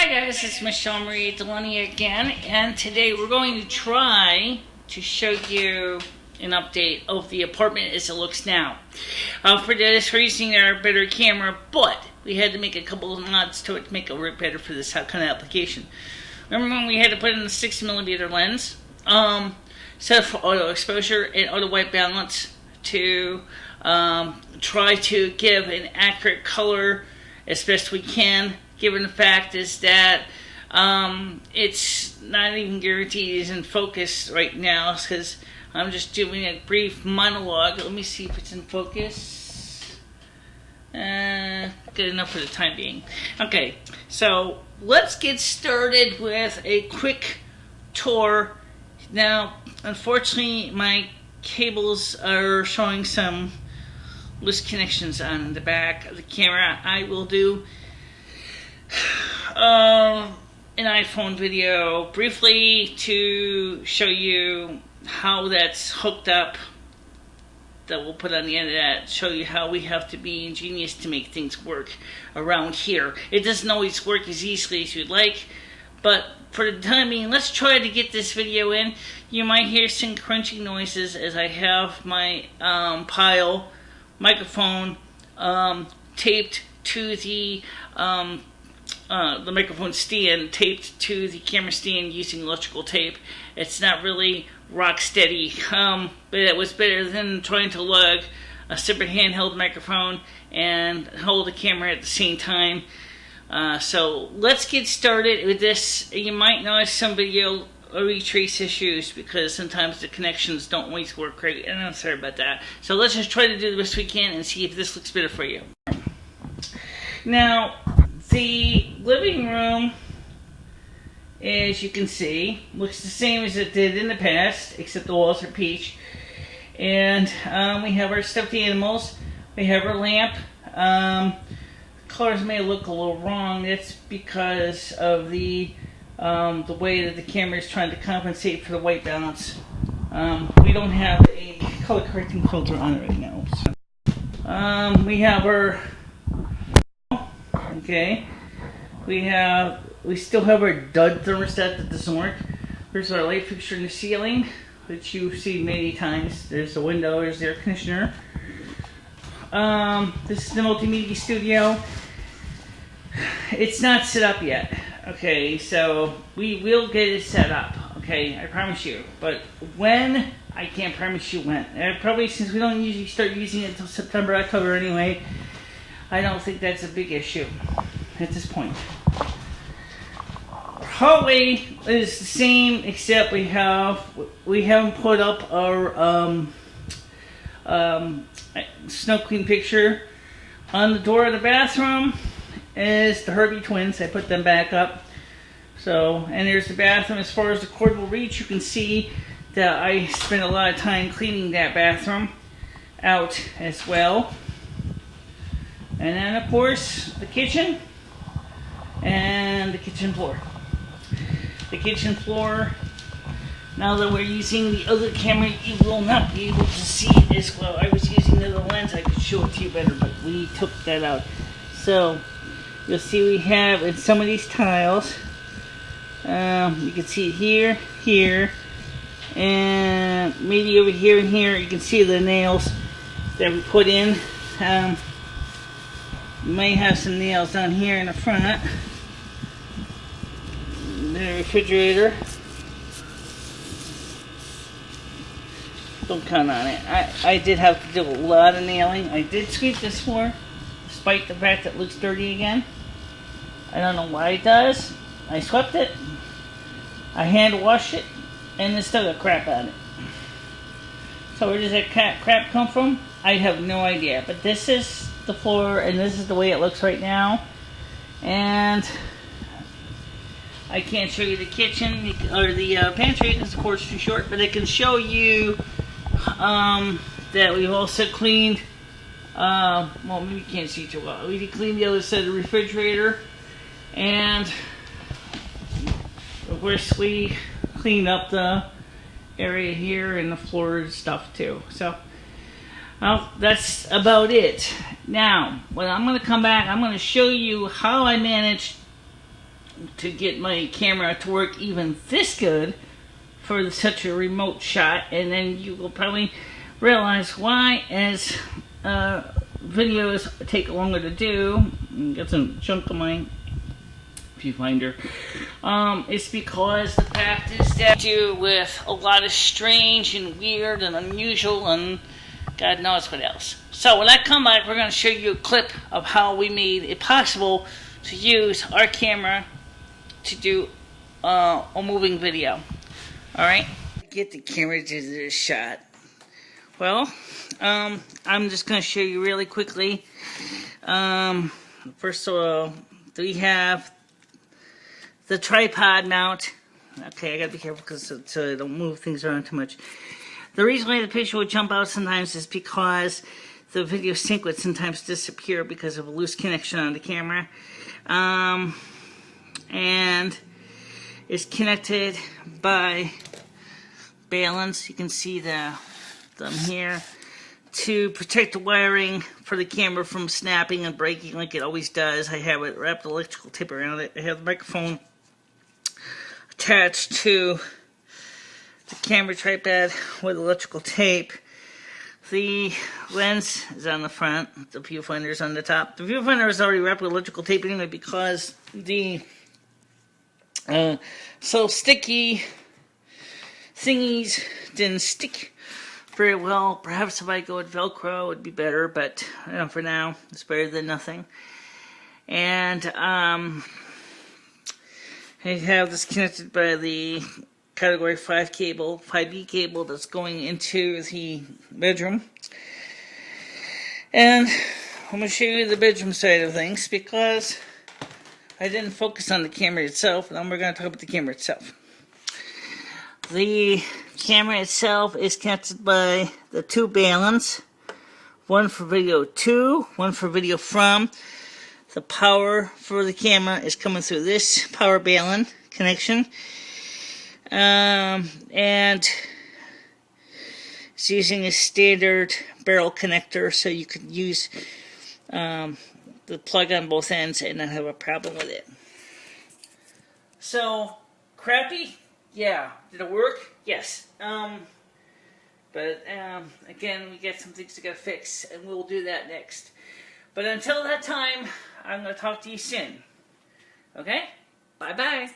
Hi guys, it's MicheleMarieDalene again, and today we're going to try to show you an update of the apartment as it looks now. For this reason, our better camera, but we had to make a couple of mods to it to make it work better for this kind of application. Remember when we had to put in the 6mm lens, set for auto exposure and auto white balance to try to give an accurate color as best we can, given the fact is that it's not even guaranteed it's in focus right now, because I'm just doing a brief monologue. Let me see if it's in focus. Good enough for the time being. Okay, so let's get started with a quick tour. Now, unfortunately, my cables are showing some loose connections on the back of the camera. I will do an iPhone video briefly to show you how that's hooked up, that we'll put on the end of that, show you how we have to be ingenious to make things work around here. It doesn't always work as easily as you'd like, but for the time being, let's try to get this video in. You might hear some crunching noises as I have my pile microphone taped to the microphone stand, taped to the camera stand using electrical tape. It's not really rock steady, but it was better than trying to lug a separate handheld microphone and hold the camera at the same time. So let's get started with this. You might notice some video retrace issues because sometimes the connections don't always work great, and I'm sorry about that. So let's just try to do the best we can and see if this looks better for you. Now, the living room, as you can see, looks the same as it did in the past, except the walls are peach. And we have our stuffed animals. We have our lamp. Colors may look a little wrong. That's because of the way that the camera is trying to compensate for the white balance. We don't have a color correcting filter on it right now. So, we have our we still have our dud thermostat that doesn't work. There's our light fixture in the ceiling, which you've seen many times. There's the window, there's the air conditioner. This is the multimedia studio. It's not set up yet. Okay, so we will get it set up. Okay, I promise you. But when, I can't promise you when. Probably since we don't usually start using it until September, October anyway, I don't think that's a big issue at this point. Hallway is the same, except we haven't put up our Snow Queen picture. On the door of the bathroom is the Herbie twins. I put them back up. So, and there's the bathroom. As far as the cord will reach, you can see that I spent a lot of time cleaning that bathroom out as well. And then, of course, the kitchen and the kitchen floor. The kitchen floor, now that we're using the other camera, you will not be able to see it as well. I was using the other lens, I could show it to you better, but we took that out. So, you'll see we have in some of these tiles, you can see here, here, and maybe over here and here, you can see the nails that we put in. You may have some nails down here in the front. The refrigerator. Don't count on it. I did have to do a lot of nailing. I did sweep this floor, despite the fact that it looks dirty again. I don't know why it does. I swept it. I hand washed it, and there's still got crap on it. So where does that crap come from? I have no idea. But this is the floor, and this is the way it looks right now. And I can't show you the kitchen or the pantry because the cord's too short, but I can show you that we've also cleaned. Well, maybe you can't see too well. We cleaned the other side of the refrigerator, and of course we cleaned up the area here and the floor and stuff too. So, well, that's about it. Now, when I'm going to come back, I'm going to show you how I managed to get my camera to work even this good for such a remote shot, and then you will probably realize why, as videos take longer to do. Got some junk on my viewfinder. It's because the fact is that I do with a lot of strange and weird and unusual and God knows what else. So when I come back, we're going to show you a clip of how we made it possible to use our camera to do a moving video. Alright? Get the camera to do this shot. Well, I'm just going to show you really quickly. First of all, we have the tripod mount. Okay, I gotta be careful so I don't move things around too much. The reason why the picture would jump out sometimes is because the video sync would sometimes disappear because of a loose connection on the camera. And it's connected by balance. You can see them here to protect the wiring for the camera from snapping and breaking like it always does. I have it wrapped electrical tape around it. I have the microphone attached to the camera tripod with electrical tape. The lens is on the front. The viewfinder is on the top. The viewfinder is already wrapped with electrical tape anyway because the so sticky thingies didn't stick very well. Perhaps if I go with Velcro it would be better, but you know, for now it's better than nothing. And I have this connected by the category 5B cable that's going into the bedroom. And I'm going to show you the bedroom side of things because I didn't focus on the camera itself, and then we're going to talk about the camera itself. The camera itself is connected by the two balance, one for video to, one for video from. The power for the camera is coming through this power balance connection, and it's using a standard barrel connector, so you can use the plug on both ends and not have a problem with it. So, crappy? Yeah. Did it work? Yes. But again, we got some things to go fix, and we'll do that next. But until that time, I'm going to talk to you soon. Okay? Bye-bye.